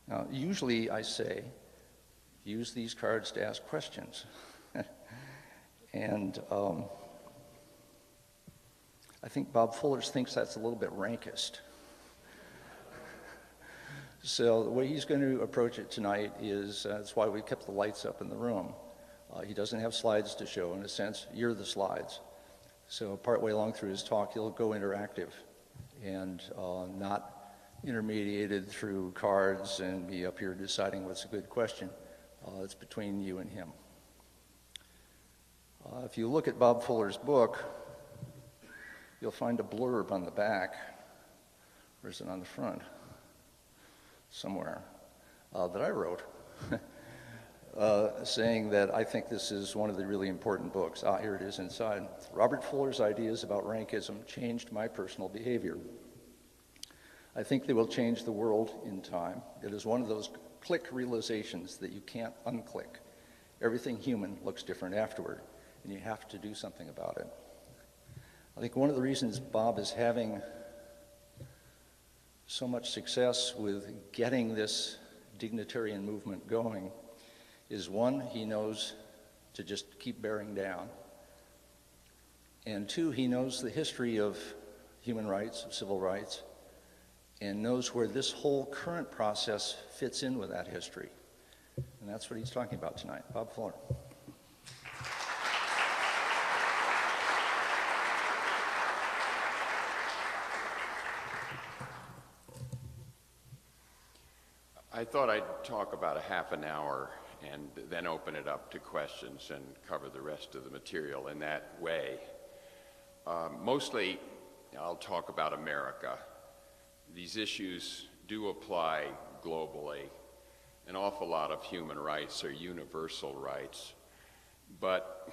Now, usually I say, use these cards to ask questions. And I think Bob Fuller thinks that's a little bit rankist. So the way he's going to approach it tonight is, that's why we kept the lights up in the room. He doesn't have slides to show. In a sense, you're the slides. So partway along through his talk, he'll go interactive and not intermediated through cards and be up here deciding what's a good question. It's between you and him. If you look at Bob Fuller's book, you'll find a blurb on the back, or is it on the front? Somewhere, that I wrote, saying that I think this is one of the really important books. Here it is inside. Robert Fuller's ideas about rankism changed my personal behavior. I think they will change the world in time. It is one of those click realizations that you can't unclick. Everything human looks different afterward, and you have to do something about it. I think one of the reasons Bob is having so much success with getting this dignitarian movement going is, one, he knows to just keep bearing down, and two, he knows the history of human rights, of civil rights, and knows where this whole current process fits in with that history. And that's what he's talking about tonight. Bob Fuller. I thought I'd talk about a half an hour and then open it up to questions and cover the rest of the material in that way. Mostly, I'll talk about America. These issues do apply globally. An awful lot of human rights are universal rights, but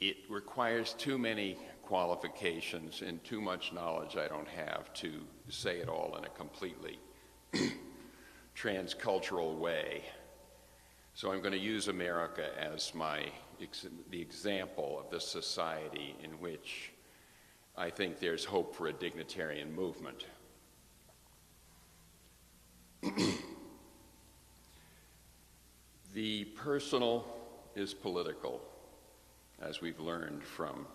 it requires too many qualifications and too much knowledge I don't have to say it all in a completely transcultural way. So I'm going to use America as the example of the society in which I think there's hope for a dignitarian movement. The personal is political, as we've learned from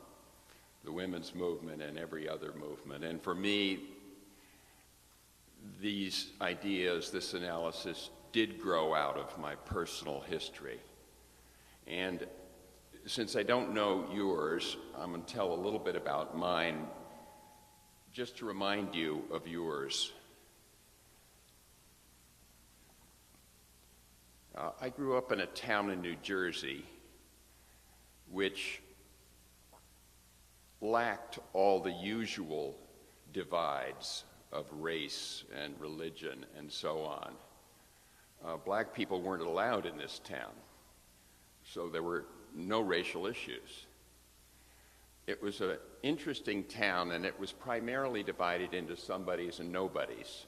the women's movement and every other movement. And for me, these ideas, this analysis, did grow out of my personal history. And since I don't know yours, I'm going to tell a little bit about mine, just to remind you of yours. I grew up in a town in New Jersey which lacked all the usual divides of race and religion and so on. Black people weren't allowed in this town, so there were no racial issues. It was an interesting town, and it was primarily divided into somebodies and nobodies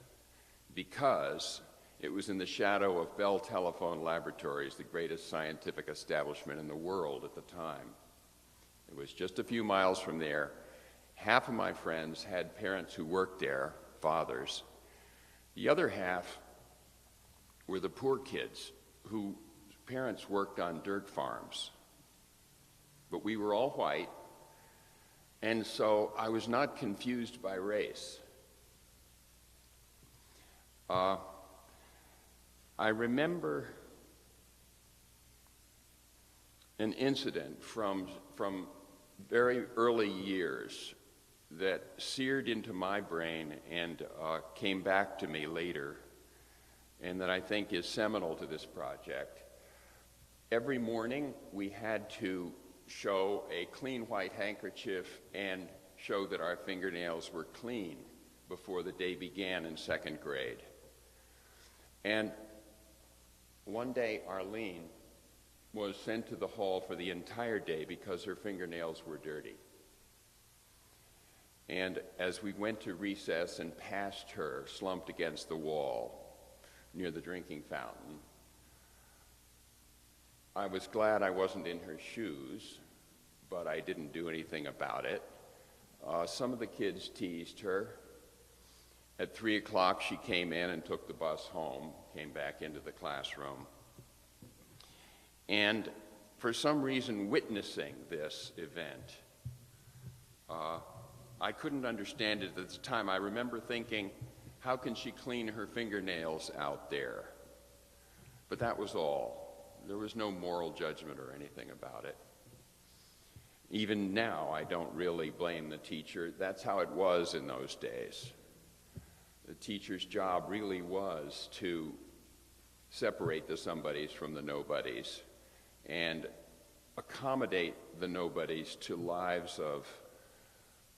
because it was in the shadow of Bell Telephone Laboratories, the greatest scientific establishment in the world at the time. It was just a few miles from there. Half of my friends had parents who worked there, fathers. The other half were the poor kids whose parents worked on dirt farms. But we were all white, and so I was not confused by race. I remember an incident from very early years that seared into my brain and came back to me later, and that I think is seminal to this project. Every morning we had to show a clean white handkerchief and show that our fingernails were clean before the day began in second grade. And one day Arlene was sent to the hall for the entire day because her fingernails were dirty. And as we went to recess and passed her slumped against the wall near the drinking fountain, I was glad I wasn't in her shoes, but I didn't do anything about it. Some of the kids teased her, At 3 o'clock, she came in and took the bus home, came back into the classroom. And for some reason, witnessing this event, I couldn't understand it at the time. I remember thinking, how can she clean her fingernails out there? But that was all. There was no moral judgment or anything about it. Even now, I don't really blame the teacher. That's how it was in those days. The teacher's job really was to separate the somebodies from the nobodies and accommodate the nobodies to lives of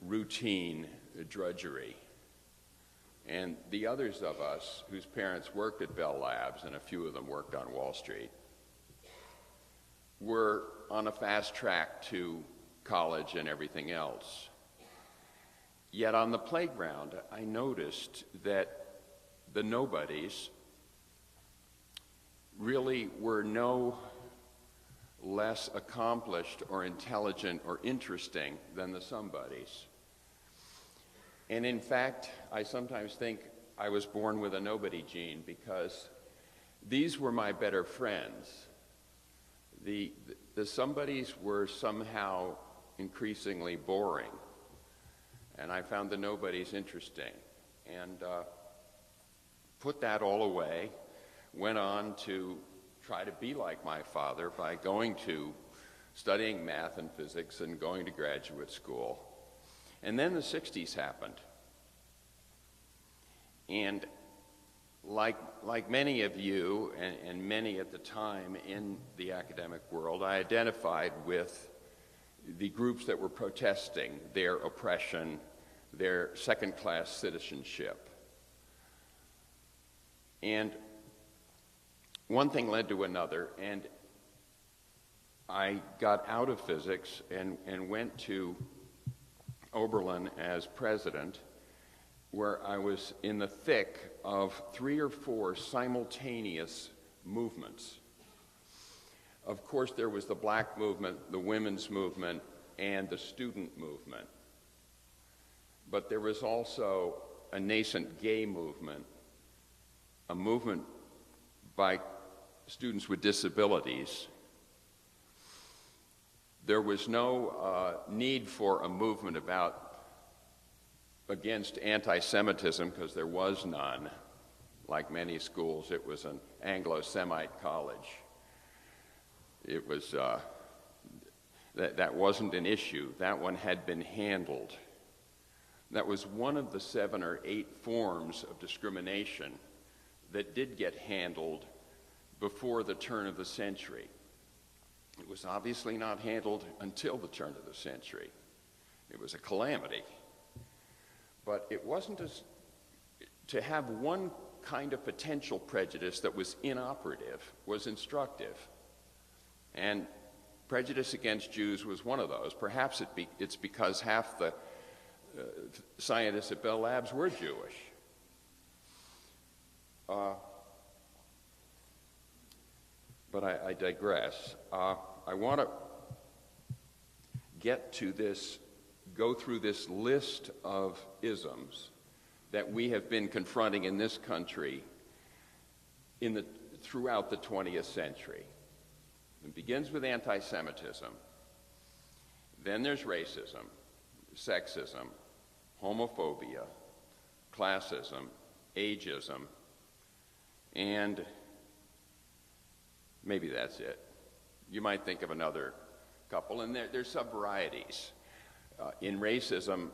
routine drudgery. And the others of us whose parents worked at Bell Labs, and a few of them worked on Wall Street, were on a fast track to college and everything else. Yet on the playground, I noticed that the nobodies really were no less accomplished or intelligent or interesting than the somebodies. And in fact, I sometimes think I was born with a nobody gene, because these were my better friends. The somebodies were somehow increasingly boring, and I found the nobodies interesting, and put that all away, went on to try to be like my father by studying math and physics and going to graduate school. And then the 60s happened. And like many of you, and many at the time in the academic world, I identified with the groups that were protesting their oppression, their second-class citizenship. And one thing led to another, and I got out of physics and went to Oberlin as president, where I was in the thick of 3 or 4 simultaneous movements. Of course, there was the black movement, the women's movement, and the student movement. But there was also a nascent gay movement, a movement by students with disabilities. There was no need for a movement against anti-Semitism, because there was none. Like many schools, it was an Anglo-Semite college. It was, that wasn't an issue. That one had been handled. That was one of the 7 or 8 forms of discrimination that did get handled before the turn of the century. It was obviously not handled until the turn of the century. It was a calamity. But it wasn't to have one kind of potential prejudice that was inoperative was instructive. And prejudice against Jews was one of those. Perhaps it's because half the scientists at Bell Labs were Jewish. But I digress. I want to go through this list of isms that we have been confronting in this country throughout the 20th century. It begins with anti-Semitism. Then there's racism, sexism, homophobia, classism, ageism, and maybe that's it. You might think of another couple, and there's sub-varieties. In racism,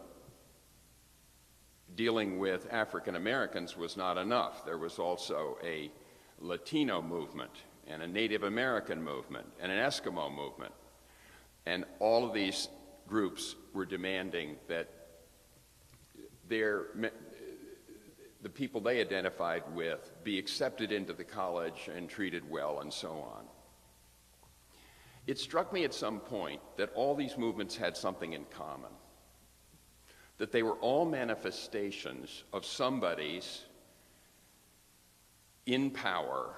dealing with African Americans was not enough. There was also a Latino movement, and a Native American movement, and an Eskimo movement. And all of these groups were demanding that the people they identified with be accepted into the college and treated well, and so on. It struck me at some point that all these movements had something in common, that they were all manifestations of somebody's in power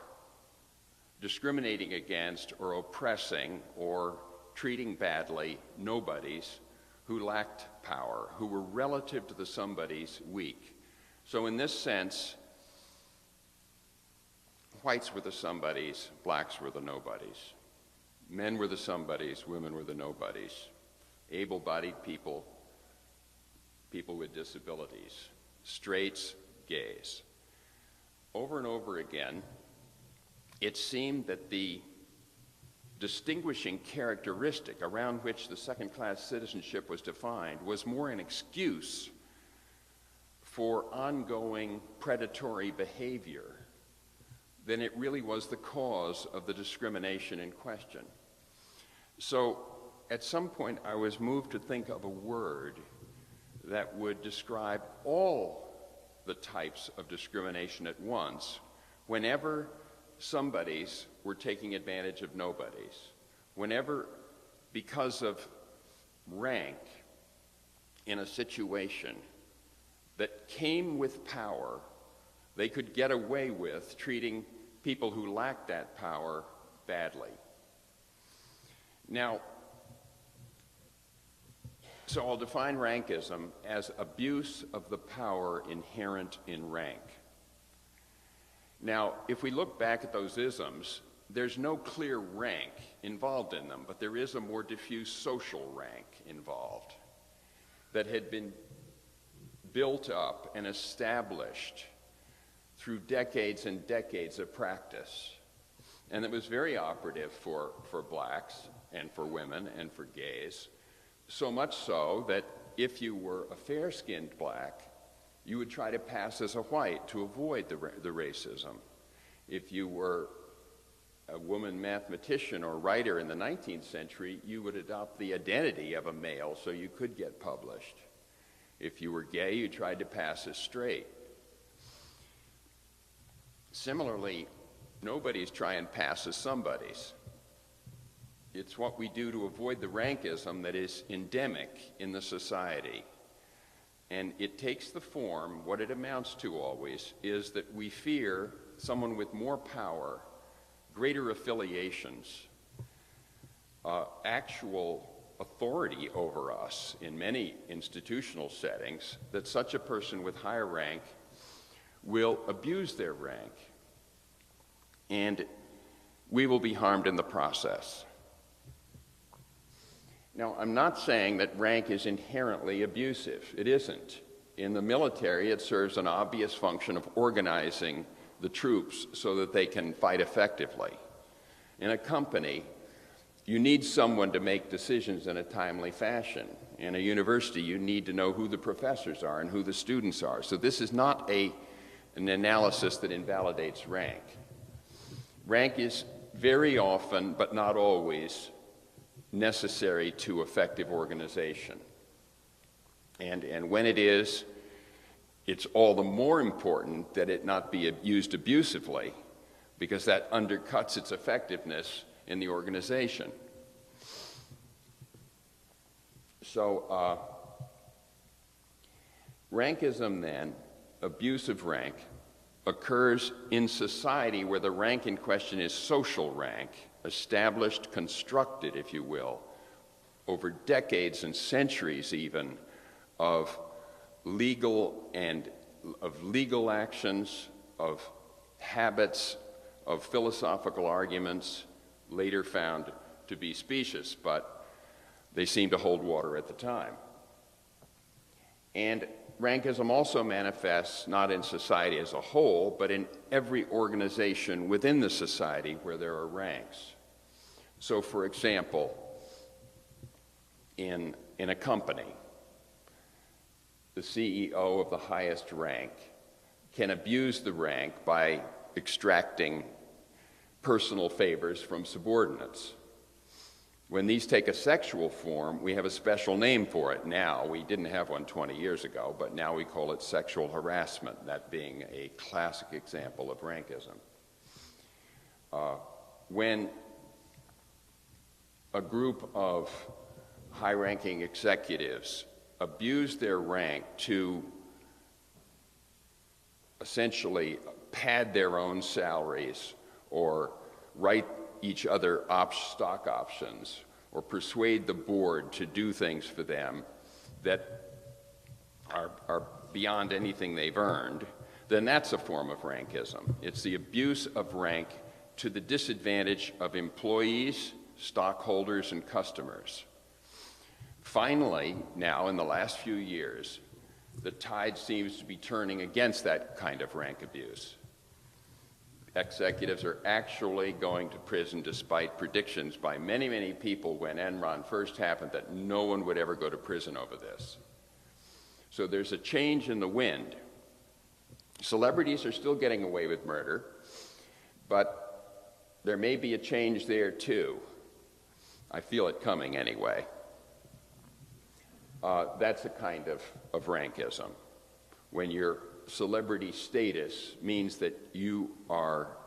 discriminating against or oppressing or treating badly nobodies who lacked power, who were relative to the somebodies weak. So in this sense, whites were the somebodies, blacks were the nobodies. Men were the somebodies, women were the nobodies. Able-bodied people, people with disabilities, straights, gays. Over and over again, it seemed that the distinguishing characteristic around which the second-class citizenship was defined was more an excuse for ongoing predatory behavior than it really was the cause of the discrimination in question. So at some point I was moved to think of a word that would describe all the types of discrimination at once whenever somebodies were taking advantage of nobodies, whenever, because of rank in a situation that came with power, they could get away with treating people who lacked that power badly. Now, so I'll define rankism as abuse of the power inherent in rank. Now, if we look back at those isms, there's no clear rank involved in them, but there is a more diffuse social rank involved that had been built up and established through decades and decades of practice. And it was very operative for blacks and for women and for gays, so much so that if you were a fair-skinned black, you would try to pass as a white to avoid the racism. If you were a woman mathematician or writer in the 19th century, you would adopt the identity of a male so you could get published. If you were gay, you tried to pass as straight. Similarly, nobodies try and pass as somebodies. It's what we do to avoid the rankism that is endemic in the society. And it takes the form, what it amounts to always, is that we fear someone with more power, greater affiliations, actual authority over us in many institutional settings, that such a person with higher rank will abuse their rank, and we will be harmed in the process. Now, I'm not saying that rank is inherently abusive. It isn't. In the military, it serves an obvious function of organizing the troops so that they can fight effectively. In a company, you need someone to make decisions in a timely fashion. In a university, you need to know who the professors are and who the students are. So this is not an analysis that invalidates rank. Rank is very often, but not always, necessary to effective organization. And when it is, it's all the more important that it not be used abusively, because that undercuts its effectiveness in the organization. So rankism then, abuse of rank, occurs in society where the rank in question is social rank, established, constructed, if you will, over decades and centuries even of legal actions, of habits, of philosophical arguments, later found to be specious, but they seem to hold water at the time. And rankism also manifests not in society as a whole, but in every organization within the society where there are ranks. So, for example, in a company, the CEO of the highest rank can abuse the rank by extracting personal favors from subordinates. When these take a sexual form, we have a special name for it now. We didn't have one 20 years ago, but now we call it sexual harassment, that being a classic example of rankism. When a group of high-ranking executives abuse their rank to essentially pad their own salaries or write each other stock options or persuade the board to do things for them that are beyond anything they've earned, then that's a form of rankism. It's the abuse of rank to the disadvantage of employees, stockholders, and customers. Finally, now in the last few years, the tide seems to be turning against that kind of rank abuse. Executives are actually going to prison despite predictions by many, many people when Enron first happened that no one would ever go to prison over this. So there's a change in the wind. Celebrities are still getting away with murder, but there may be a change there too. I feel it coming anyway. That's a kind of rankism, when your celebrity status means that you are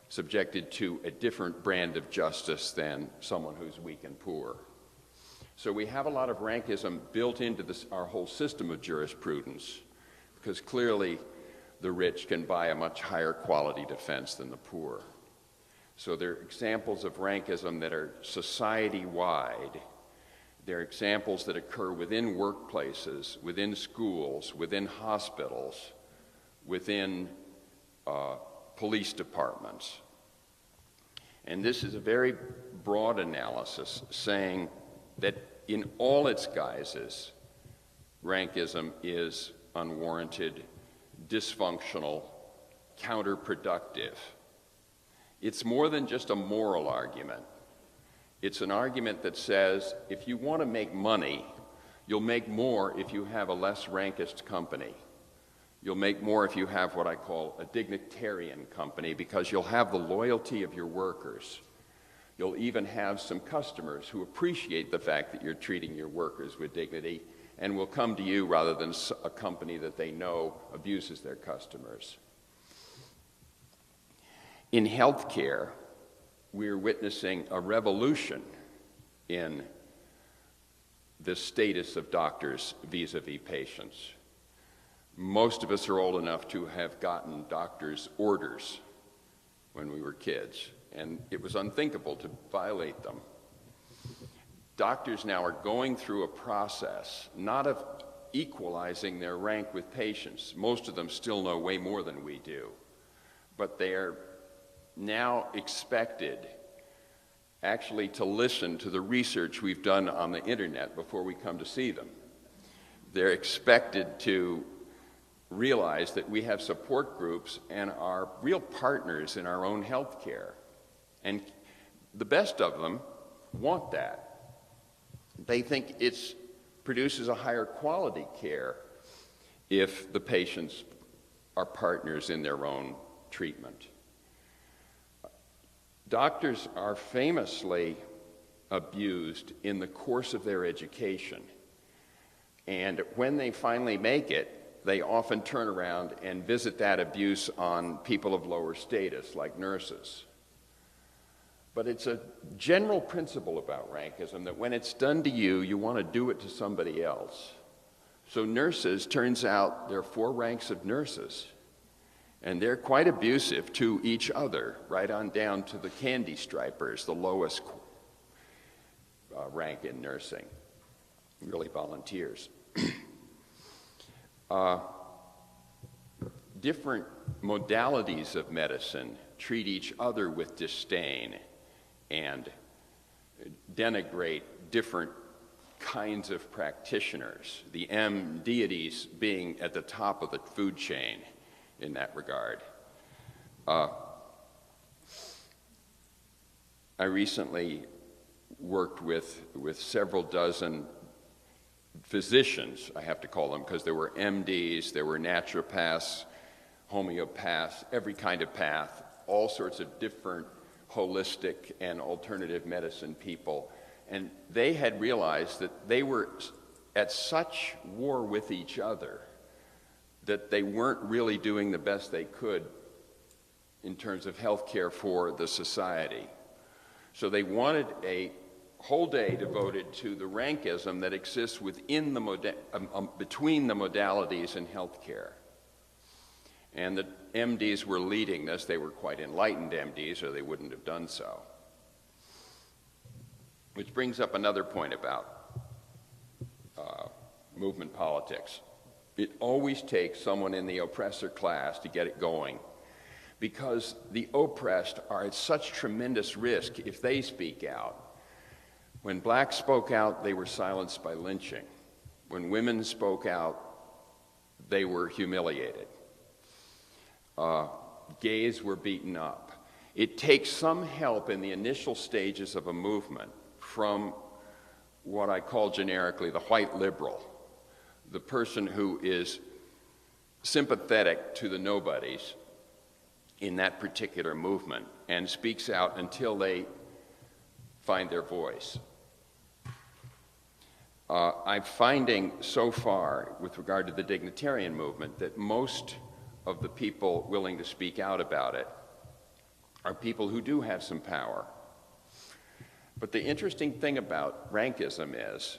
subjected to a different brand of justice than someone who's weak and poor. So we have a lot of rankism built into our whole system of jurisprudence, because clearly the rich can buy a much higher quality defense than the poor. So there are examples of rankism that are society-wide. There are examples that occur within workplaces, within schools, within hospitals, within police departments. And this is a very broad analysis saying that in all its guises, rankism is unwarranted, dysfunctional, counterproductive. It's more than just a moral argument. It's an argument that says if you want to make money, you'll make more if you have a less rankist company. You'll make more if you have what I call a dignitarian company, because you'll have the loyalty of your workers. You'll even have some customers who appreciate the fact that you're treating your workers with dignity and will come to you rather than a company that they know abuses their customers. In healthcare, we're witnessing a revolution in the status of doctors vis-a-vis patients. Most of us are old enough to have gotten doctors' orders when we were kids, and it was unthinkable to violate them. Doctors now are going through a process, not of equalizing their rank with patients. Most of them still know way more than we do, but they're now expected actually to listen to the research we've done on the internet before we come to see them. They're expected to realize that we have support groups and are real partners in our own health care. And the best of them want that. They think it produces a higher quality care if the patients are partners in their own treatment. Doctors are famously abused in the course of their education. And when they finally make it, they often turn around and visit that abuse on people of lower status, like nurses. But it's a general principle about rankism that when it's done to you, you want to do it to somebody else. So nurses, turns out there are 4 ranks of nurses, and they're quite abusive to each other, right on down to the candy stripers, the lowest rank in nursing, really volunteers. Different modalities of medicine treat each other with disdain and denigrate different kinds of practitioners, the deities being at the top of the food chain in that regard. I recently worked with several dozen physicians, I have to call them, because there were MDs, there were naturopaths, homeopaths, every kind of path, all sorts of different holistic and alternative medicine people. And they had realized that they were at such war with each other that they weren't really doing the best they could in terms of health care for the society. So they wanted a whole day devoted to the rankism that exists within between the modalities in healthcare. And the MDs were leading this. They were quite enlightened MDs, or they wouldn't have done so. Which brings up another point about movement politics. It always takes someone in the oppressor class to get it going, because the oppressed are at such tremendous risk if they speak out. When blacks spoke out, they were silenced by lynching. When women spoke out, they were humiliated. Gays were beaten up. It takes some help in the initial stages of a movement from what I call generically the white liberal, the person who is sympathetic to the nobodies in that particular movement and speaks out until they find their voice. I'm finding so far, with regard to the dignitarian movement, that most of the people willing to speak out about it are people who do have some power. But the interesting thing about Rankism is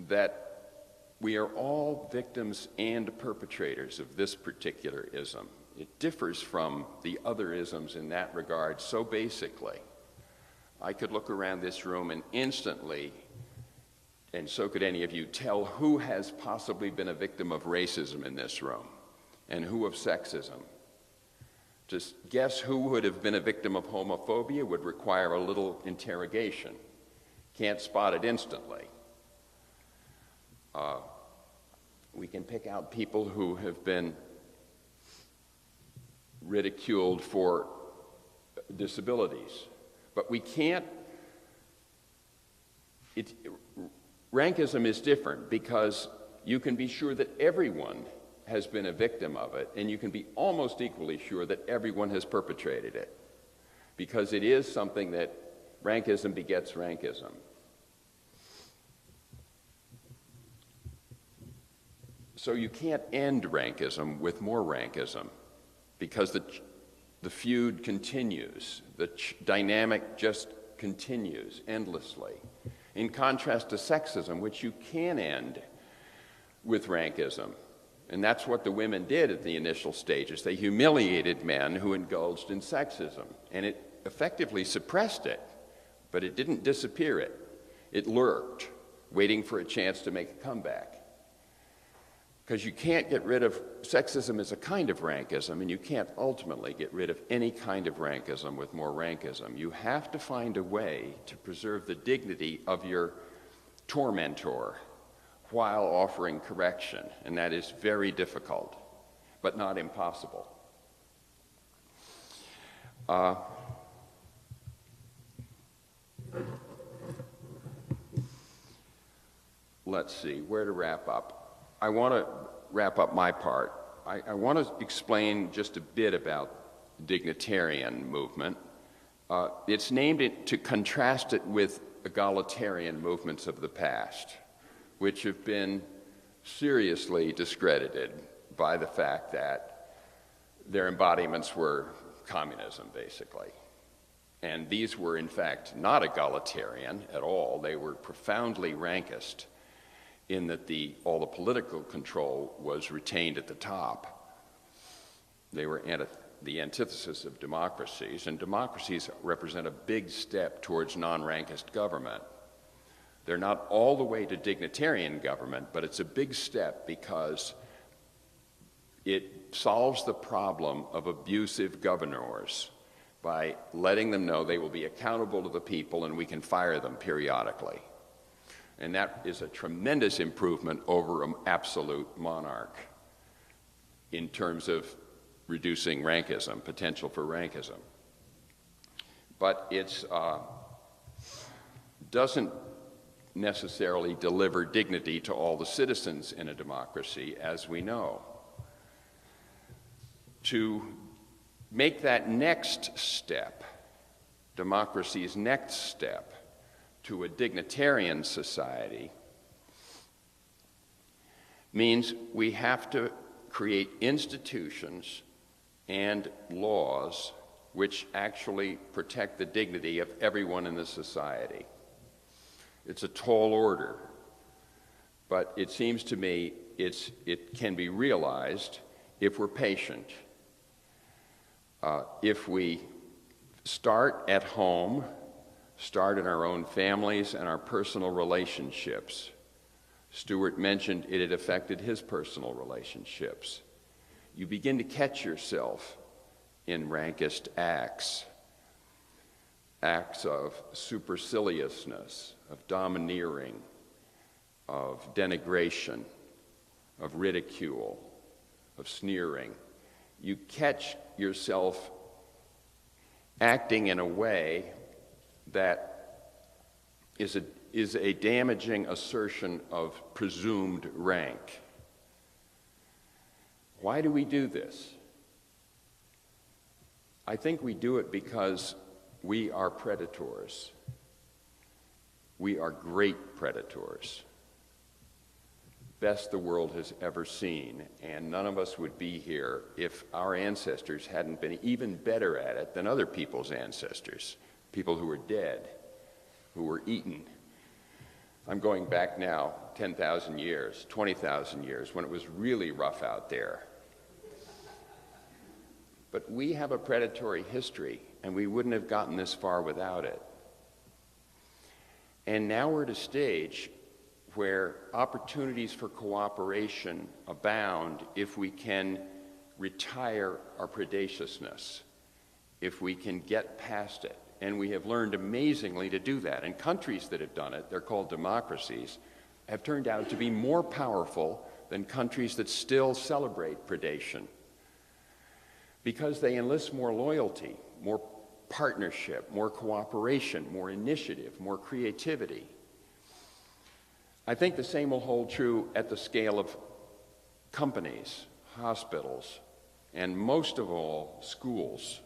that we are all victims and perpetrators of this particular ism. It differs from the other isms in that regard so basically. I could look around this room and instantly, and so could any of you, tell who has possibly been a victim of racism in this room and who of sexism. Just guess who would have been a victim of homophobia would require a little interrogation. Can't spot it instantly. We can pick out people who have been ridiculed for disabilities, but we can't. Rankism is different because you can be sure that everyone has been a victim of it, and you can be almost equally sure that everyone has perpetrated it, because it is something that rankism begets rankism. So you can't end rankism with more rankism, because the feud continues, the dynamic just continues endlessly. In contrast to sexism, which you can end with rankism. And that's what the women did at the initial stages. They humiliated men who indulged in sexism, and it effectively suppressed it, but it didn't disappear it. It lurked, waiting for a chance to make a comeback. Because you can't get rid of sexism as a kind of rankism, and you can't ultimately get rid of any kind of rankism with more rankism. You have to find a way to preserve the dignity of your tormentor while offering correction, and that is very difficult, but not impossible. Let's see, where to wrap up? I want to wrap up my part. I want to explain just a bit about the dignitarian movement. It's named to contrast it with egalitarian movements of the past, which have been seriously discredited by the fact that their embodiments were communism, basically. And these were, in fact, not egalitarian at all. They were profoundly rankist, in that all the political control was retained at the top. They were the antithesis of democracies, and democracies represent a big step towards non-rankist government. They're not all the way to dignitarian government, but it's a big step because it solves the problem of abusive governors by letting them know they will be accountable to the people and we can fire them periodically. And that is a tremendous improvement over an absolute monarch in terms of reducing rankism, potential for rankism. But it doesn't necessarily deliver dignity to all the citizens in a democracy, as we know. To make that next step, democracy's next step, to a dignitarian society means we have to create institutions and laws which actually protect the dignity of everyone in the society. It's a tall order, but it seems to me it can be realized if we're patient, if we start at home, start in our own families and our personal relationships, Stewart mentioned it had affected his personal relationships. You begin to catch yourself in rankist acts of superciliousness, of domineering, of denigration, of ridicule, of sneering. You catch yourself acting in a way that is a damaging assertion of presumed rank. Why do we do this? I think we do it because we are predators. We are great predators. Best the world has ever seen, and none of us would be here if our ancestors hadn't been even better at it than other people's ancestors, people who were dead, who were eaten. I'm going back now 10,000 years, 20,000 years, when it was really rough out there. But we have a predatory history, and we wouldn't have gotten this far without it. And now we're at a stage where opportunities for cooperation abound if we can retire our predaciousness, if we can get past it. And we have learned amazingly to do that. And countries that have done it, they're called democracies, have turned out to be more powerful than countries that still celebrate predation, because they enlist more loyalty, more partnership, more cooperation, more initiative, more creativity. I think the same will hold true at the scale of companies, hospitals, and most of all, schools.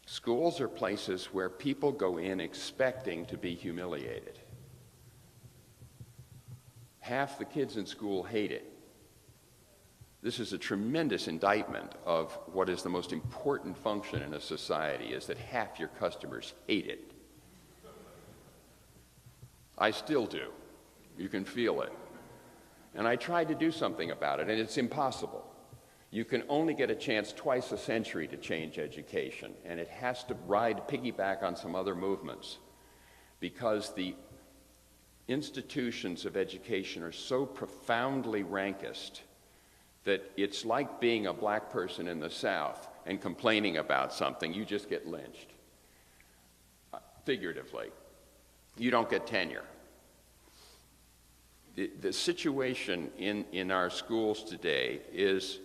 Schools are places where people go in expecting to be humiliated. Half the kids in school hate it. This is a tremendous indictment of what is the most important function in a society, is that half your customers hate it. I still do. You can feel it. And I tried to do something about it, and it's impossible. You can only get a chance twice a century to change education, and it has to piggyback on some other movements, because the institutions of education are so profoundly rankist that it's like being a black person in the South and complaining about something. You just get lynched, figuratively. You don't get tenure. The situation in our schools today is,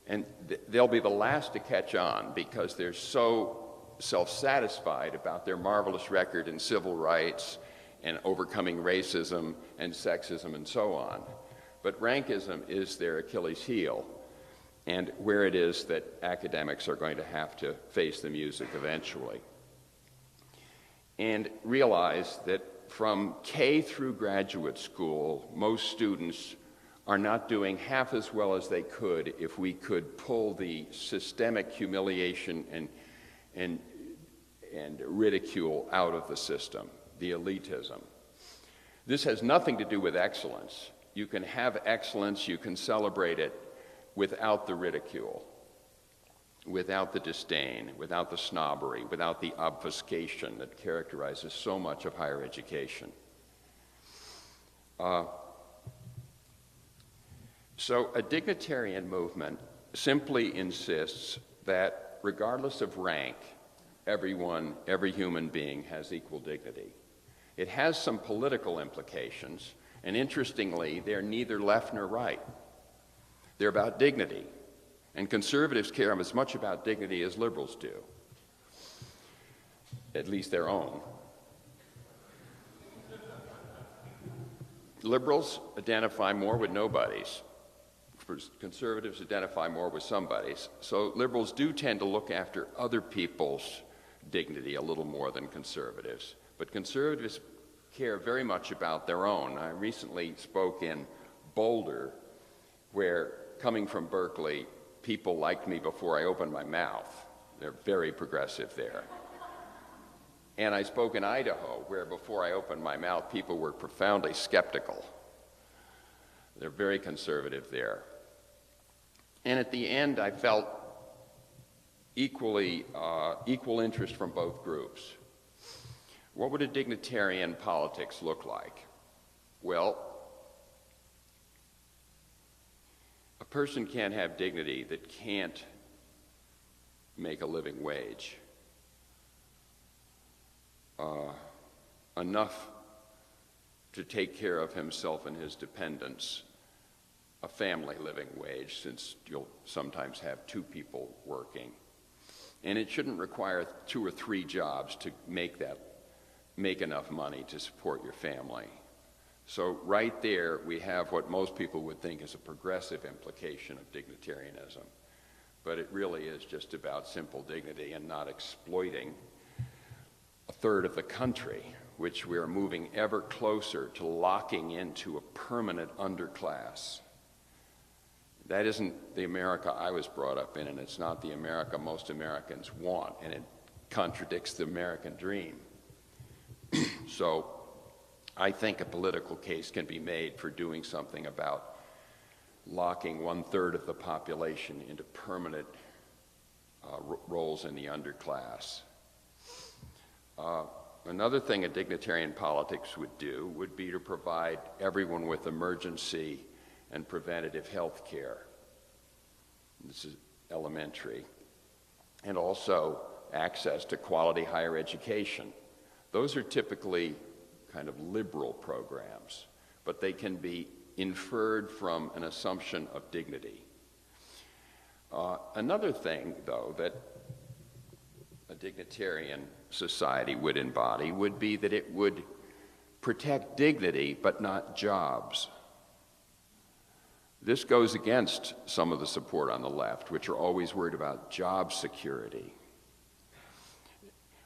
and they'll be the last to catch on because they're so self-satisfied about their marvelous record in civil rights and overcoming racism and sexism and so on. But rankism is their Achilles heel, and where it is that academics are going to have to face the music eventually. And realize that from K through graduate school, most students are not doing half as well as they could if we could pull the systemic humiliation and ridicule out of the system, the elitism. This has nothing to do with excellence. You can have excellence, you can celebrate it without the ridicule, without the disdain, without the snobbery, without the obfuscation that characterizes so much of higher education. So a dignitarian movement simply insists that regardless of rank, every human being has equal dignity. It has some political implications, and interestingly, they're neither left nor right. They're about dignity. And conservatives care as much about dignity as liberals do, at least their own. Liberals identify more with nobodies. Conservatives identify more with somebodies. So liberals do tend to look after other people's dignity a little more than conservatives. But conservatives care very much about their own. I recently spoke in Boulder, where, coming from Berkeley, people liked me before I opened my mouth. They're very progressive there. And I spoke in Idaho, where before I opened my mouth, people were profoundly skeptical. They're very conservative there. And at the end, I felt equal interest from both groups. What would a dignitarian politics look like? Well, a person can't have dignity that can't make a living wage. Enough to take care of himself and his dependents, a family living wage, since you'll sometimes have two people working. And it shouldn't require 2 or 3 jobs to make enough money to support your family. So right there, we have what most people would think is a progressive implication of dignitarianism. But it really is just about simple dignity and not exploiting a third of the country, which we are moving ever closer to locking into a permanent underclass. That isn't the America I was brought up in, and it's not the America most Americans want, and it contradicts the American dream. So I think a political case can be made for doing something about locking 1/3 of the population into permanent roles in the underclass. Another thing a dignitarian politics would do would be to provide everyone with emergency and preventative health care. This is elementary. And also access to quality higher education. Those are typically kind of liberal programs, but they can be inferred from an assumption of dignity. Another thing, though, that a dignitarian society would embody would be that it would protect dignity but not jobs. This goes against some of the support on the left, which are always worried about job security.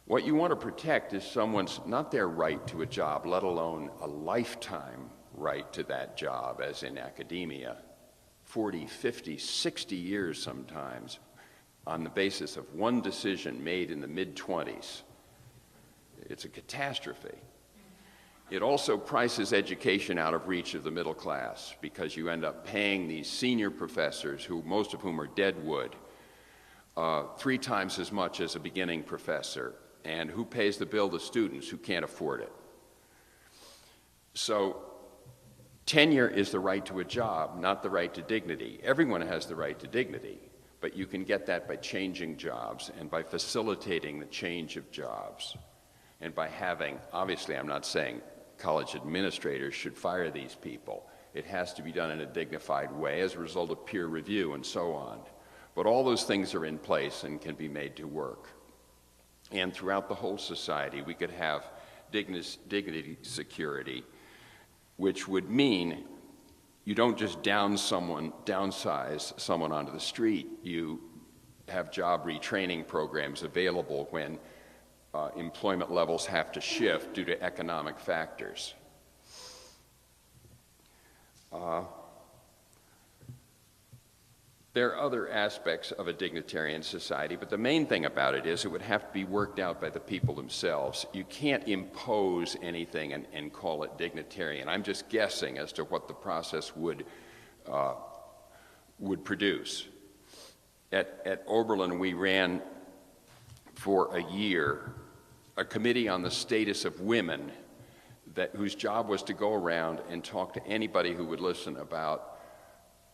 What you want to protect is someone's, not their right to a job, let alone a lifetime right to that job, as in academia, 40, 50, 60 years sometimes, on the basis of one decision made in the mid-20s. It's a catastrophe. It also prices education out of reach of the middle class, because you end up paying these senior professors, who most of whom are deadwood, 3 times as much as a beginning professor. And who pays the bill? The students who can't afford it. So tenure is the right to a job, not the right to dignity. Everyone has the right to dignity, but you can get that by changing jobs and by facilitating the change of jobs. And by having, obviously I'm not saying college administrators should fire these people. It has to be done in a dignified way as a result of peer review and so on. But all those things are in place and can be made to work. And throughout the whole society, we could have dignity security, which would mean you don't just downsize someone onto the street. You have job retraining programs available when employment levels have to shift due to economic factors. There are other aspects of a dignitarian society, but the main thing about it is it would have to be worked out by the people themselves. You can't impose anything and call it dignitarian. I'm just guessing as to what the process would produce. At Oberlin, we ran for a year a committee on the status of women whose job was to go around and talk to anybody who would listen about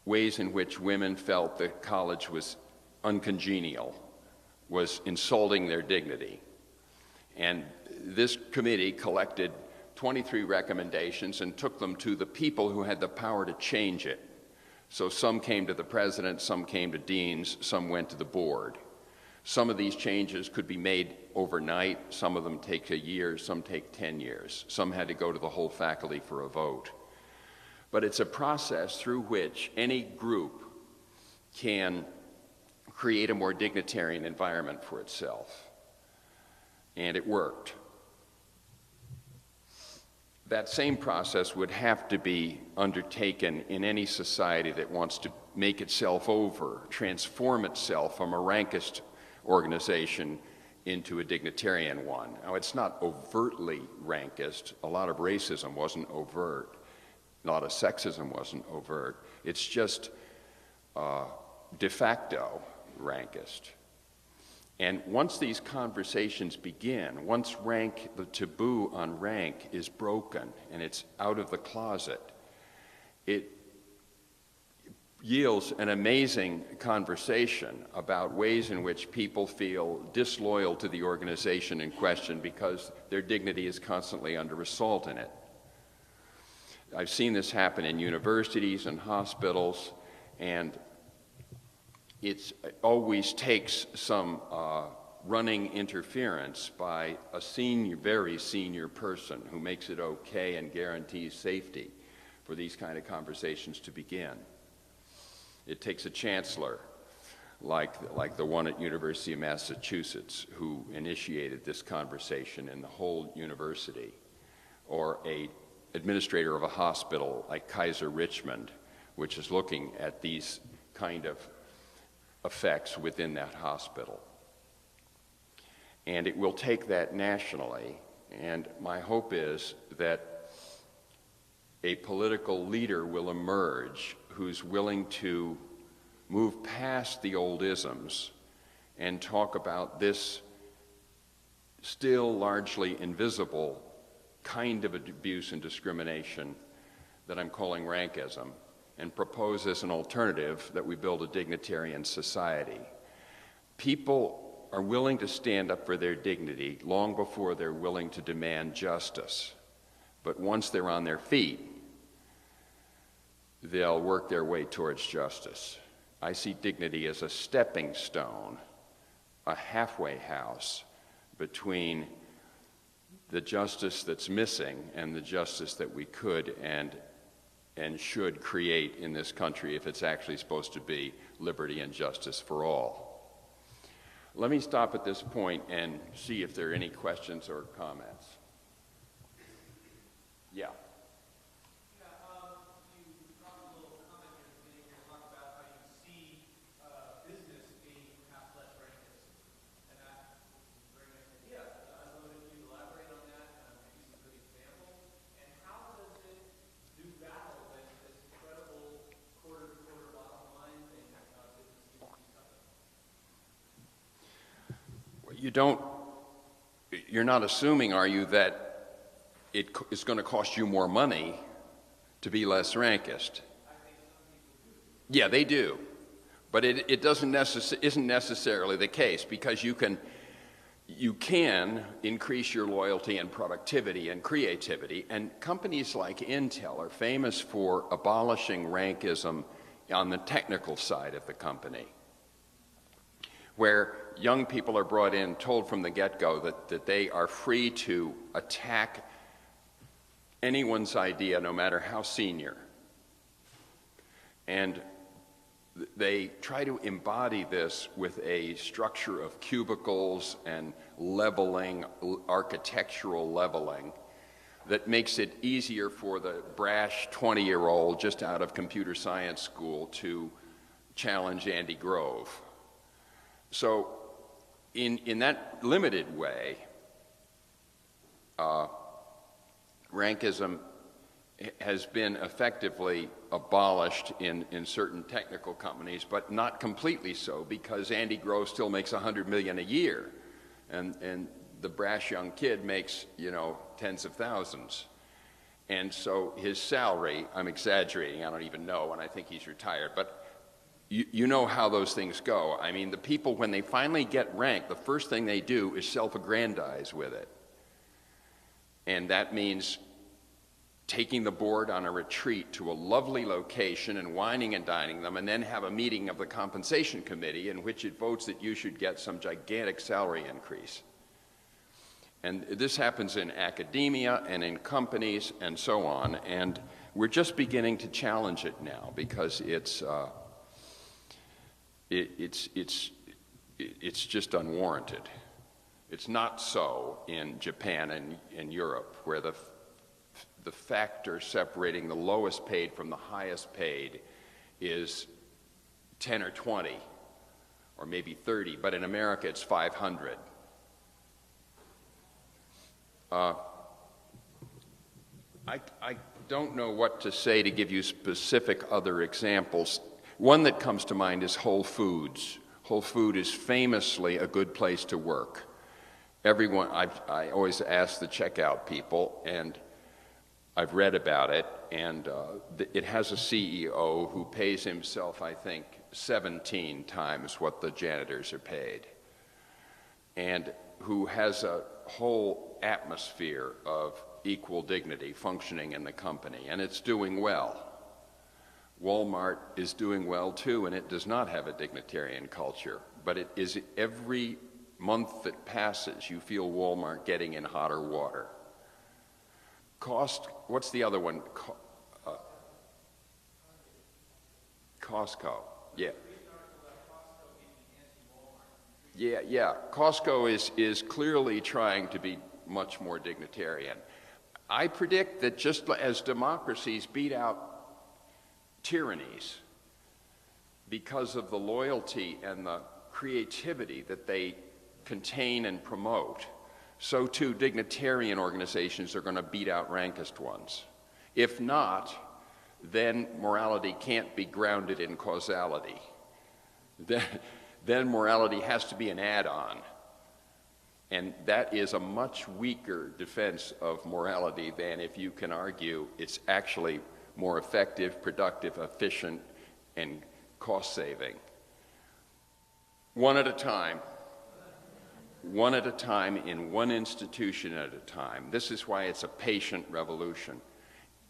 ways in which women felt that college was uncongenial, was insulting their dignity. And this committee collected 23 recommendations and took them to the people who had the power to change it. So some came to the president, some came to deans, some went to the board. Some of these changes could be made overnight, some of them take a year, some take 10 years. Some had to go to the whole faculty for a vote. But it's a process through which any group can create a more dignitarian environment for itself. And it worked. That same process would have to be undertaken in any society that wants to make itself over, transform itself from a Rankist organization into a dignitarian one. Now, it's not overtly Rankist. A lot of racism wasn't overt. A lot of sexism wasn't overt. It's just de facto Rankist. And once these conversations begin, once the taboo on rank is broken and it's out of the closet, it yields an amazing conversation about ways in which people feel disloyal to the organization in question because their dignity is constantly under assault in it. I've seen this happen in universities and hospitals, and it always takes some running interference by a very senior person who makes it okay and guarantees safety for these kind of conversations to begin. It takes a chancellor, like the one at University of Massachusetts, who initiated this conversation in the whole university, or a administrator of a hospital like Kaiser Richmond, which is looking at these kind of effects within that hospital. And it will take that nationally, and my hope is that a political leader will emerge who's willing to move past the old isms and talk about this still largely invisible kind of abuse and discrimination that I'm calling rankism, and propose as an alternative that we build a dignitarian society. People are willing to stand up for their dignity long before they're willing to demand justice. But once they're on their feet, they'll work their way towards justice. I see dignity as a stepping stone, a halfway house between the justice that's missing and the justice that we could and should create in this country if it's actually supposed to be liberty and justice for all. Let me stop at this point and see if there are any questions or comments. Yeah. You're not assuming, are you, that it's going to cost you more money to be less rankist? Yeah, they do. But it isn't necessarily the case, because you can increase your loyalty and productivity and creativity, and companies like Intel are famous for abolishing rankism on the technical side of the company, where young people are brought in, told from the get-go that they are free to attack anyone's idea, no matter how senior. And they try to embody this with a structure of cubicles and leveling, architectural leveling, that makes it easier for the brash 20-year-old just out of computer science school to challenge Andy Grove. So in that limited way, rankism has been effectively abolished in certain technical companies, but not completely so, because Andy Grove still makes $100 million a year, and the brash young kid makes, tens of thousands. And so his salary, I'm exaggerating, I don't even know, and I think he's retired, but you know how those things go. I mean, the people, when they finally get ranked, the first thing they do is self-aggrandize with it. And that means taking the board on a retreat to a lovely location and wining and dining them, and then have a meeting of the compensation committee in which it votes that you should get some gigantic salary increase. And this happens in academia and in companies and so on, and we're just beginning to challenge it now, because it's just unwarranted. It's not so in Japan and Europe, where the factor separating the lowest paid from the highest paid is 10 or 20, or maybe 30, but in America it's 500. I don't know what to say to give you specific other examples. One that comes to mind is Whole Foods. Whole Food is famously a good place to work. Everyone, I always ask the checkout people, and I've read about it, and it has a CEO who pays himself, I think, 17 times what the janitors are paid, and who has a whole atmosphere of equal dignity functioning in the company, and it's doing well. Walmart is doing well too, and it does not have a dignitarian culture, but it is every month that passes, you feel Walmart getting in hotter water. What's the other one? Costco, yeah. Yeah. Costco is clearly trying to be much more dignitarian. I predict that just as democracies beat out tyrannies because of the loyalty and the creativity that they contain and promote, so too dignitarian organizations are going to beat out rankist ones. If not, then morality can't be grounded in causality. Then morality has to be an add-on. And that is a much weaker defense of morality than if you can argue it's actually more effective, productive, efficient, and cost-saving. One at a time, in one institution at a time. This is why it's a patient revolution.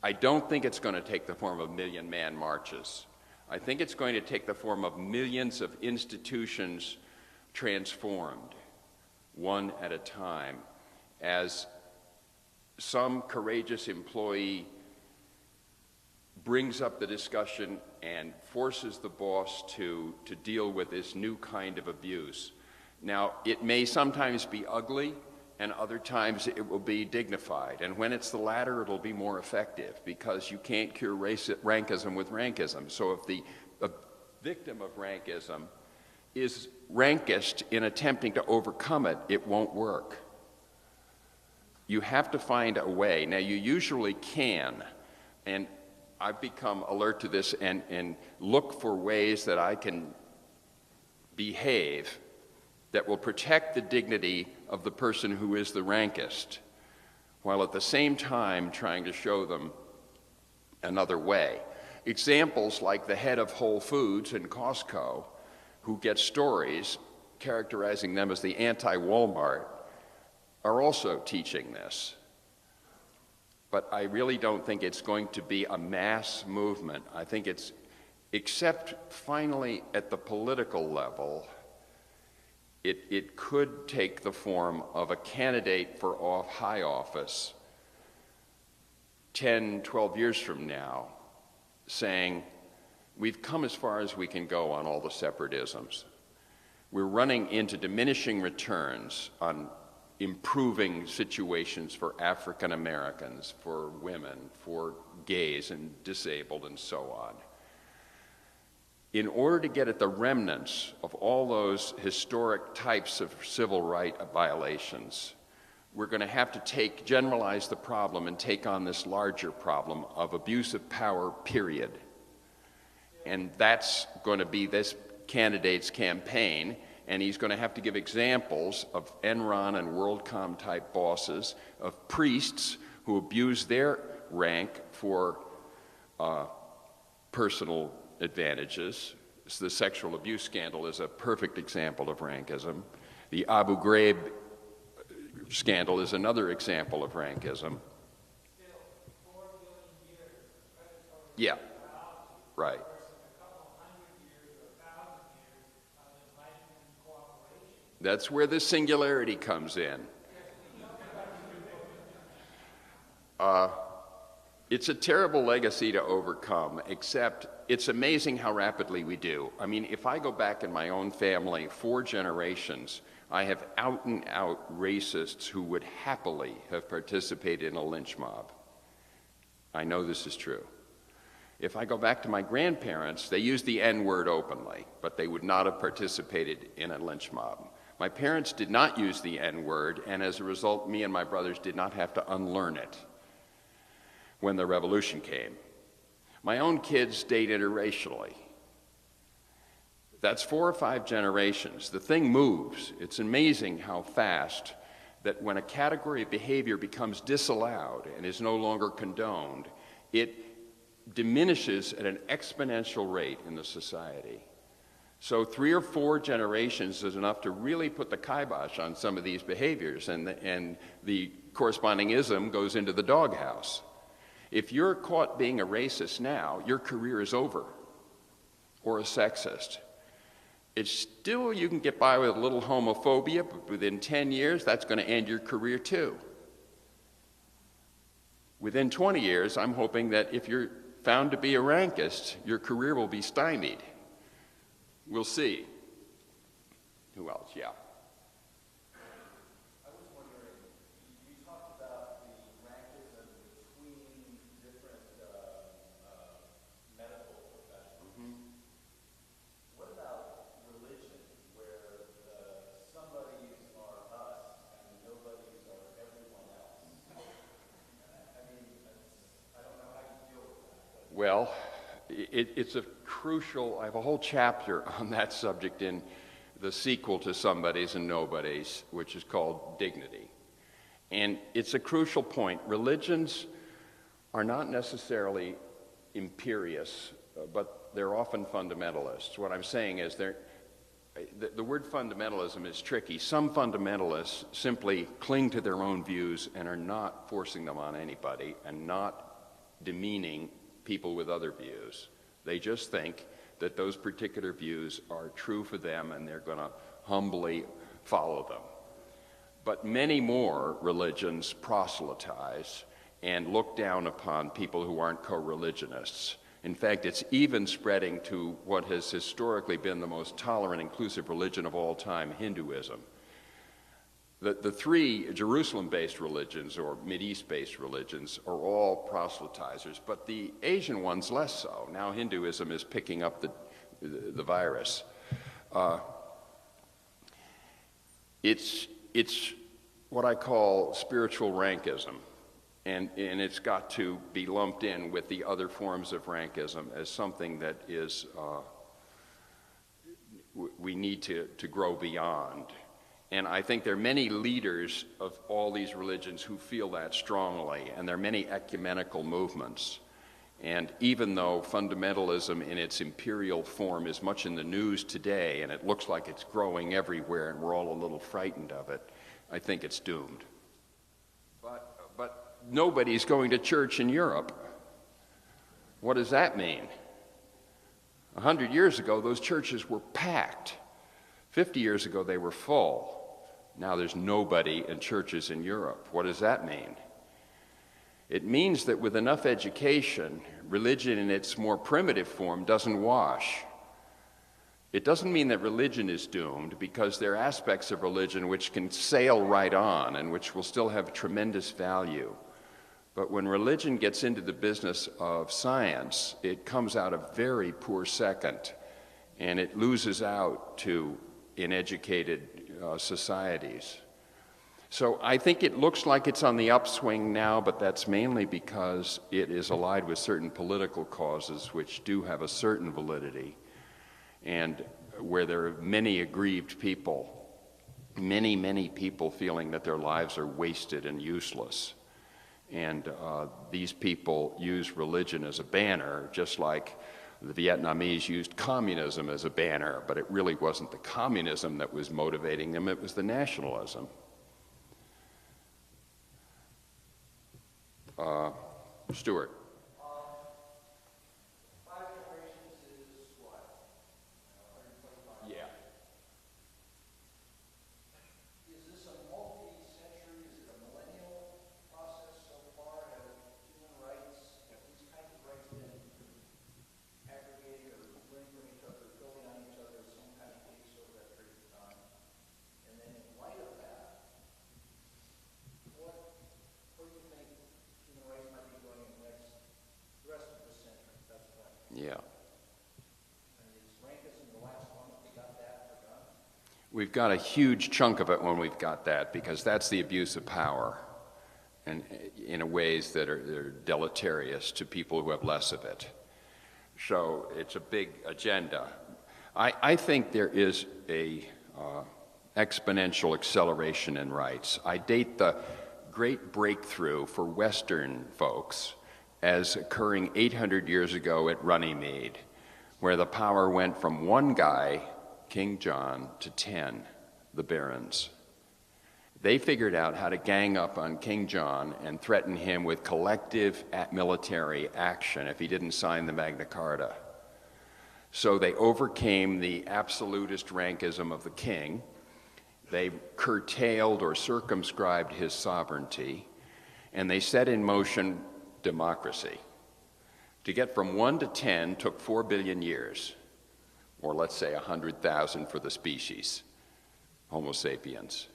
I don't think it's going to take the form of million-man marches. I think it's going to take the form of millions of institutions transformed, one at a time, as some courageous employee brings up the discussion and forces the boss to deal with this new kind of abuse. Now, it may sometimes be ugly, and other times it will be dignified. And when it's the latter, it'll be more effective, because you can't cure rankism with rankism. So if the victim of rankism is rankist in attempting to overcome it, it won't work. You have to find a way. Now, you usually can, and I've become alert to this and look for ways that I can behave that will protect the dignity of the person who is the rankist, while at the same time trying to show them another way. Examples like the head of Whole Foods and Costco, who get stories characterizing them as the anti-Walmart, are also teaching this. But I really don't think it's going to be a mass movement. I think it's, except finally at the political level, it could take the form of a candidate for high office 10, 12 years from now saying, we've come as far as we can go on all the separatisms. We're running into diminishing returns on improving situations for African Americans, for women, for gays and disabled and so on. In order to get at the remnants of all those historic types of civil rights violations, we're going to have to generalize the problem and take on this larger problem of abuse of power, period. And that's going to be this candidate's campaign, and he's going to have to give examples of Enron and WorldCom type bosses, of priests who abuse their rank for personal advantages. So the sexual abuse scandal is a perfect example of rankism. The Abu Ghraib scandal is another example of rankism. Yeah, right. That's where the singularity comes in. It's a terrible legacy to overcome, except it's amazing how rapidly we do. I mean, if I go back in my own family 4 generations, I have out-and-out racists who would happily have participated in a lynch mob. I know this is true. If I go back to my grandparents, they used the N-word openly, but they would not have participated in a lynch mob. My parents did not use the N-word, and as a result, me and my brothers did not have to unlearn it when the revolution came. My own kids date interracially. That's 4 or 5 generations. The thing moves. It's amazing how fast that when a category of behavior becomes disallowed and is no longer condoned, it diminishes at an exponential rate in the society. So 3 or 4 generations is enough to really put the kibosh on some of these behaviors, and the corresponding ism goes into the doghouse. If you're caught being a racist now, your career is over, or a sexist. It's still, you can get by with a little homophobia, but within 10 years, that's going to end your career too. Within 20 years, I'm hoping that if you're found to be a rankist, your career will be stymied. We'll see. Who else? Yeah. I was wondering, you talked about the rankism between different medical professions. What about religion, where the somebodies are us and the nobodies are everyone else? I mean, I don't know how you deal with that. Well, it's a crucial, I have a whole chapter on that subject in the sequel to Somebodies and Nobodies, which is called Dignity. And it's a crucial point. Religions are not necessarily imperious, but they're often fundamentalists. What I'm saying is the word fundamentalism is tricky. Some fundamentalists simply cling to their own views and are not forcing them on anybody and not demeaning people with other views. They just think that those particular views are true for them and they're going to humbly follow them. But many more religions proselytize and look down upon people who aren't co-religionists. In fact, it's even spreading to what has historically been the most tolerant, inclusive religion of all time, Hinduism. The 3 Jerusalem-based religions or Mideast-based religions are all proselytizers, but the Asian ones less so. Now Hinduism is picking up the virus. It's what I call spiritual rankism, and it's got to be lumped in with the other forms of rankism as something that is we need to grow beyond. And I think there are many leaders of all these religions who feel that strongly, and there are many ecumenical movements. And even though fundamentalism in its imperial form is much in the news today, and it looks like it's growing everywhere, and we're all a little frightened of it, I think it's doomed. But nobody's going to church in Europe. What does that mean? 100 years ago, those churches were packed. 50 years ago, they were full. Now there's nobody in churches in Europe. What does that mean? It means that with enough education, religion in its more primitive form doesn't wash. It doesn't mean that religion is doomed, because there are aspects of religion which can sail right on and which will still have tremendous value. But when religion gets into the business of science, it comes out a very poor second, and it loses out to uneducated societies. So I think it looks like it's on the upswing now, but that's mainly because it is allied with certain political causes which do have a certain validity, and where there are many aggrieved people, many people feeling that their lives are wasted and useless. And these people use religion as a banner, just like the Vietnamese used communism as a banner, but it really wasn't the communism that was motivating them, it was the nationalism. Stewart. 5 generations is what? 125? Yeah. Is this a multi-century, is it a millennial process so far? Have human rights, have these kinds of rights been aggregated or learning from each other, building on each other at some kind of pace over that period of time? And then in light of that, what do you think human rights might be going in the rest of the century? That's the point. Yeah. And is Rankism the last one? Have we got that or done? We've got a huge chunk of it when we've got that, because that's the abuse of power, and in ways that are deleterious to people who have less of it. So it's a big agenda. I think there is a exponential acceleration in rights. I date the great breakthrough for Western folks as occurring 800 years ago at Runnymede, where the power went from one guy, King John, to 10, the barons. They figured out how to gang up on King John and threaten him with collective military action if he didn't sign the Magna Carta. So they overcame the absolutist Rankism of the king. They curtailed or circumscribed his sovereignty, and they set in motion democracy. To get from 1 to 10 took 4 billion years, or let's say 100,000 for the species, Homo sapiens.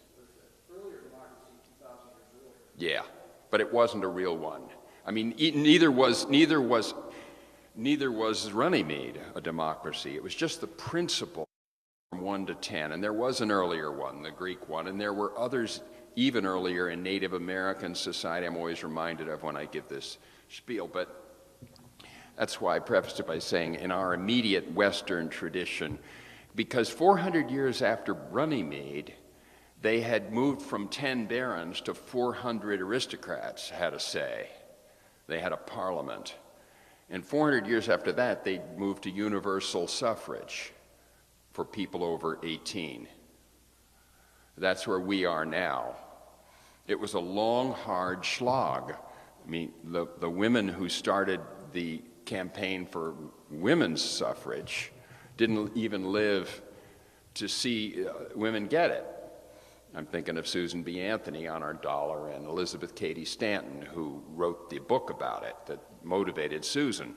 Earlier democracy, 2,000 years earlier. Yeah, but it wasn't a real one. I mean, neither was Runnymede a democracy. It was just the principle from 1 to 10, and there was an earlier one, the Greek one, and there were others even earlier in Native American society. I'm always reminded of when I give this spiel, but that's why I prefaced it by saying in our immediate Western tradition, because 400 years after Runnymede, they had moved from 10 barons to 400 aristocrats had a say. They had a parliament. And 400 years after that, they moved to universal suffrage for people over 18. That's where we are now. It was a long, hard slog. I mean, the women who started the campaign for women's suffrage didn't even live to see women get it. I'm thinking of Susan B. Anthony on our dollar and Elizabeth Cady Stanton, who wrote the book about it that motivated Susan.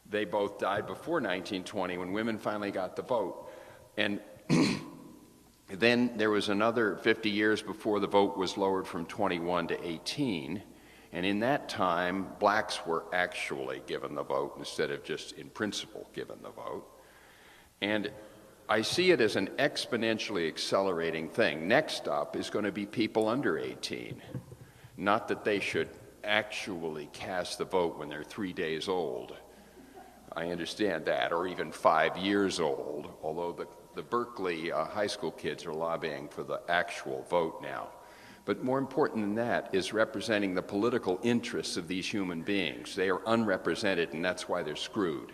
They both died before 1920 when women finally got the vote. And then there was another 50 years before the vote was lowered from 21 to 18. And in that time, blacks were actually given the vote instead of just in principle given the vote. And I see it as an exponentially accelerating thing. Next up is going to be people under 18. Not that they should actually cast the vote when they're 3 days old. I understand that, or even 5 years old, although the Berkeley high school kids are lobbying for the actual vote now. But more important than that is representing the political interests of these human beings. They are unrepresented, and that's why they're screwed.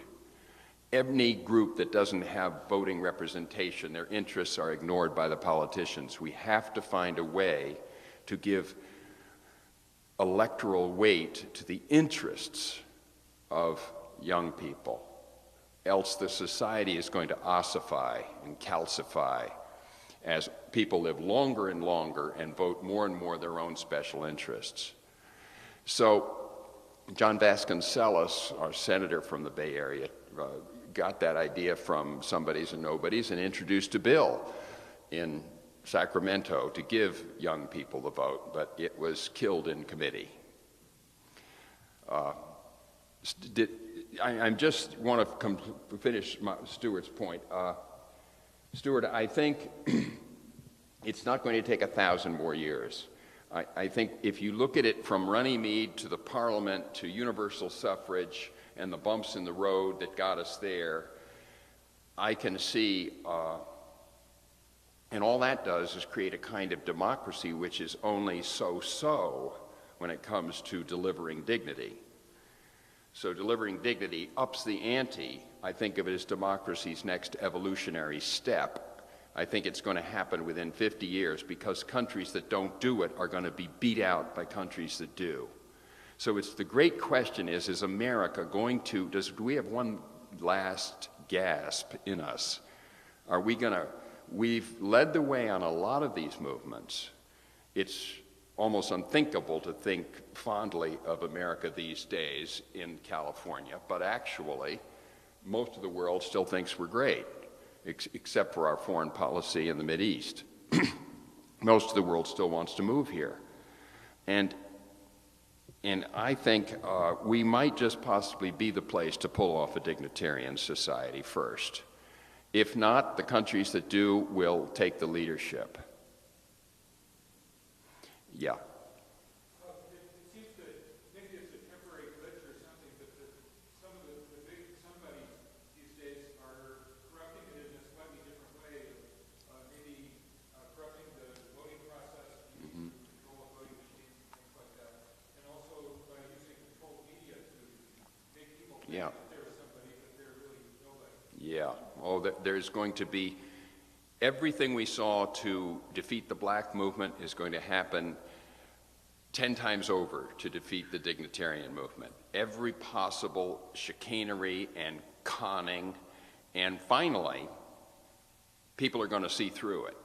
Any group that doesn't have voting representation, their interests are ignored by the politicians. We have to find a way to give electoral weight to the interests of young people. Else the society is going to ossify and calcify as people live longer and longer and vote more and more their own special interests. So John Vasconcellos, our senator from the Bay Area, got that idea from Somebodies and Nobodies and introduced a bill in Sacramento to give young people the vote, but it was killed in committee. I just want to finish Stewart's point. Stewart, I think it's not going to take 1,000 more years. I think if you look at it from Runnymede to the Parliament to universal suffrage and the bumps in the road that got us there, I can see, and all that does is create a kind of democracy which is only so-so when it comes to delivering dignity. So delivering dignity ups the ante. I think of it as democracy's next evolutionary step. I think it's going to happen within 50 years because countries that don't do it are going to be beat out by countries that do. So it's the great question is America going to, do we have one last gasp in us? Are we going to, we've led the way on a lot of these movements. It's almost unthinkable to think fondly of America these days in California, but actually, most of the world still thinks we're great, except for our foreign policy in the Mideast. Most of the world still wants to move here. And I think we might just possibly be the place to pull off a dignitarian society first. If not, the countries that do will take the leadership. Yeah. It seems that maybe it's a temporary glitch or something, but some of the big somebodies these days are corrupting it in Yeah. Oh, there's going to be everything we saw to defeat the black movement is going to happen 10 times over to defeat the dignitarian movement. Every possible chicanery and conning, and finally, people are going to see through it.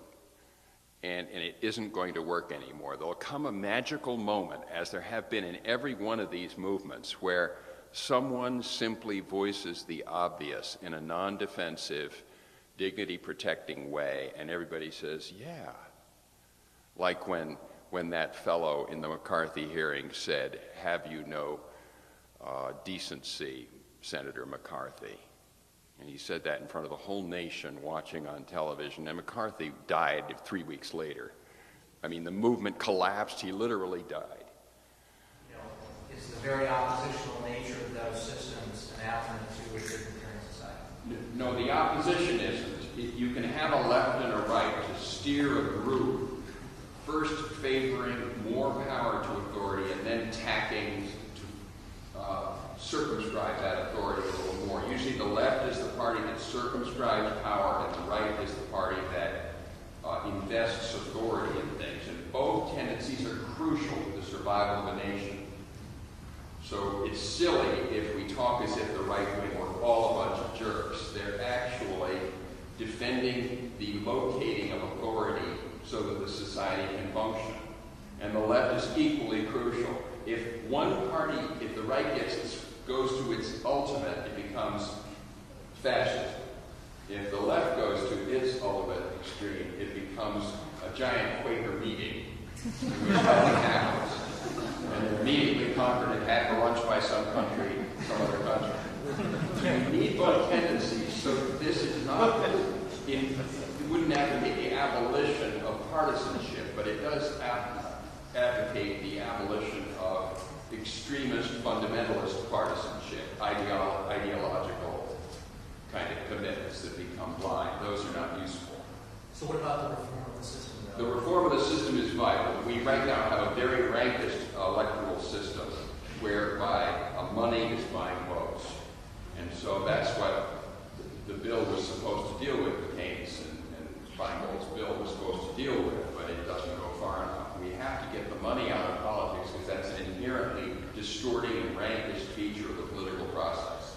And it isn't going to work anymore. There'll come a magical moment, as there have been in every one of these movements, where someone simply voices the obvious in a non-defensive, dignity-protecting way, and everybody says, yeah. Like when that fellow in the McCarthy hearing said, have you no decency, Senator McCarthy? And he said that in front of the whole nation watching on television, and McCarthy died 3 weeks later. I mean, the movement collapsed, he literally died. You know, is the very oppositional nature of those systems anathema to a dignitarian society? No, the opposition isn't. You can have a left and a right to steer a group, first favoring more power to authority and then tacking to circumscribe that authority a little more. Usually the left is the party that circumscribes power and the right is the party that invests authority in things. And both tendencies are crucial to the survival of a nation. So it's silly if we talk as if the right wing were all a bunch of jerks. They're actually defending the locating of authority so that the society can function. And the left is equally crucial. If one party, if the right goes to its ultimate, it becomes fascism. If the left goes to its ultimate extreme, it becomes a giant Quaker meeting, in which nothing happens. And immediately conquered and had for lunch by some other country. You need both tendencies, so this is not, it wouldn't advocate the abolition of partisanship, but it does advocate the abolition of extremist, fundamentalist partisanship, ideological kind of commitments that become blind. Those are not useful. So what about the reform of the system, though? The reform of the system is vital. We right now have a very rankist electoral system whereby money is buying votes. And so that's what the bill was supposed to deal with, the Keynes and Feingold's bill was supposed to deal with, but it doesn't go far enough. We have to get the money out of politics because that's an inherently distorting and rankist feature of the political process.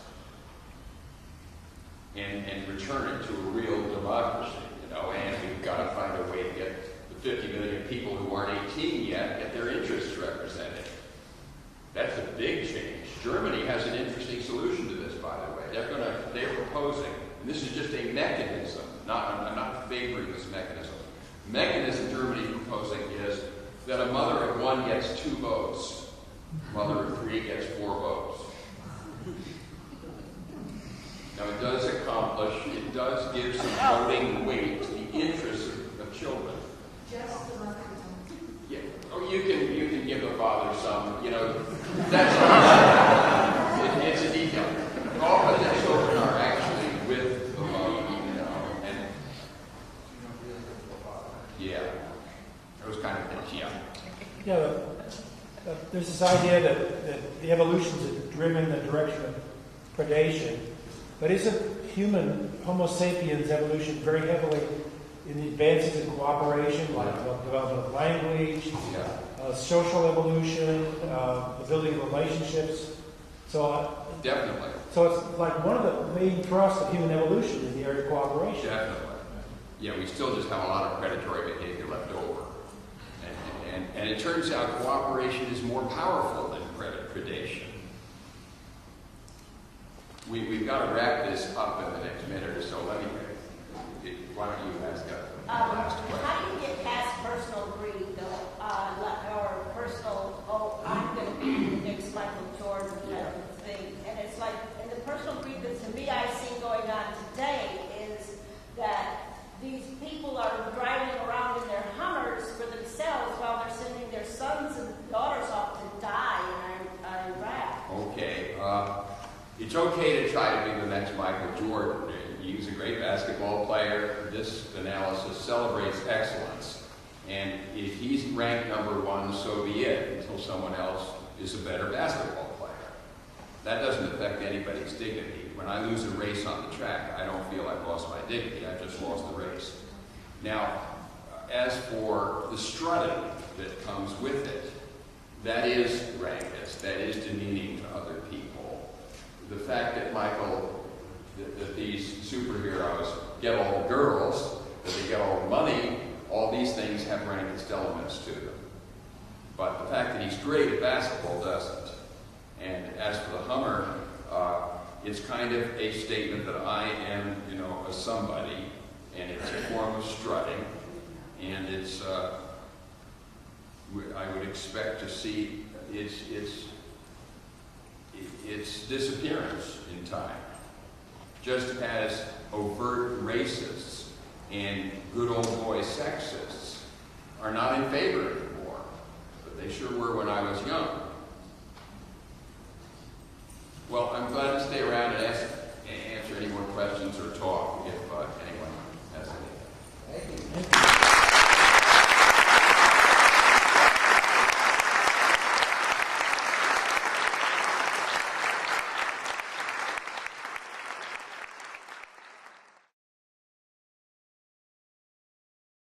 And return it to a real democracy, and we've got to find a way to get the 50 million people who aren't 18 yet, get their interests represented. That's a big change. Germany has an interesting solution to this, by the way. They're proposing, and this is just a mechanism, I'm not favoring this mechanism. The mechanism Germany is proposing is that a mother of one gets 2 votes, a mother of 3 gets 4 votes. Now it does give some voting weight to the interests of children. Just the mother. Yeah. Oh, you can give the father some, that's it's a detail. All of the children are actually with the mother, and yeah, it was kind of yeah. Yeah, there's this idea that the evolutions are driven in the direction of predation, but isn't Homo sapiens evolution very heavily in the advances in cooperation, like the development of language, social evolution, the building of relationships? So Definitely. So it's like one of the main thrusts of human evolution is the area of cooperation. Definitely. Yeah, we still just have a lot of predatory behavior left over. And it turns out cooperation is more powerful than predation. We've got to wrap this up in the next minute or so. Why don't you ask a last question? How do you get past personal greed, though, or personal, I'm going to be the next Michael Jordan thing. And it's like, and the personal greed that to me I see going on today is that these people are driving around in their Hummers for themselves while they're sending their sons and daughters off to die in Iraq. Okay. It's okay to try to be the next Michael Jordan. He's a great basketball player. This analysis celebrates excellence. And if he's ranked #1, so be it, until someone else is a better basketball player. That doesn't affect anybody's dignity. when I lose a race on the track, I don't feel I've lost my dignity. I've just lost the race. Now, as for the strutting that comes with it, that is rankist. That is demeaning to other people. The fact that that these superheroes get all the girls, that they get all the money, all these things have rankist elements to them. But the fact that he's great at basketball doesn't. And as for the Hummer, it's kind of a statement that I am, a somebody, and it's a form of strutting, and it's, I would expect to see its disappearance in time. Just as overt racists and good old boy sexists are not in favor anymore, but they sure were when I was young.